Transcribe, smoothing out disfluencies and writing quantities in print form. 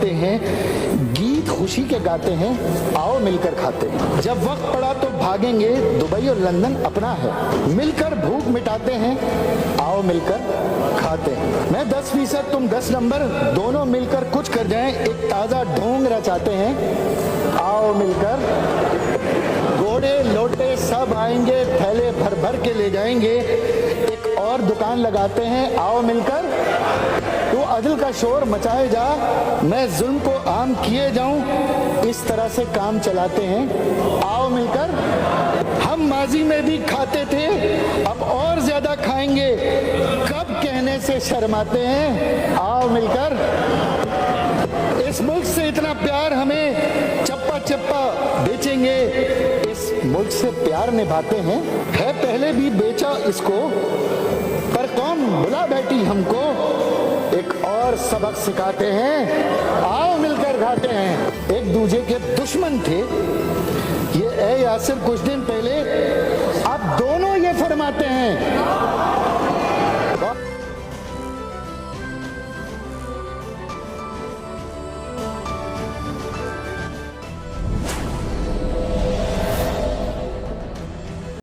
करते हैं, गीत खुशी के गाते हैं, आओ मिलकर खाते हैं। जब वक्त पड़ा तो भागेंगे, दुबई और लंदन अपना है, मिलकर भूख मिटाते हैं, आओ मिलकर खाते हैं। मैं 10%, तुम 10 नंबर, दोनों मिलकर कुछ कर जाएं, एक ताजा ढोंग रचाते हैं, आओ मिलकर। घोड़े लोटे सब आएंगे, थैले भर भर के ले जाएंगे, एक और दुकान लगाते हैं, आओ मिलकर। तू अदल का शोर मचाए जा, मैं जुल्म को आम किए जाऊं, इस तरह से काम चलाते हैं, आओ मिलकर। हम माजी में भी खाते थे, अब और ज्यादा खाएंगे, कब कहने से शर्माते हैं, आओ मिलकर। इस मुल्क से इतना प्यार हमें चप्पा चप्पा बेचेंगे, इस मुल्क से प्यार निभाते हैं, है पहले भी बेचा इसको, पर कौन भुला बैठी हमको, एक और सबक सिखाते हैं, आओ मिलकर खाते हैं। एक दूसरे के दुश्मन थे ये, ए यासिर कुछ दिन पहले, अब दोनों ये फरमाते हैं,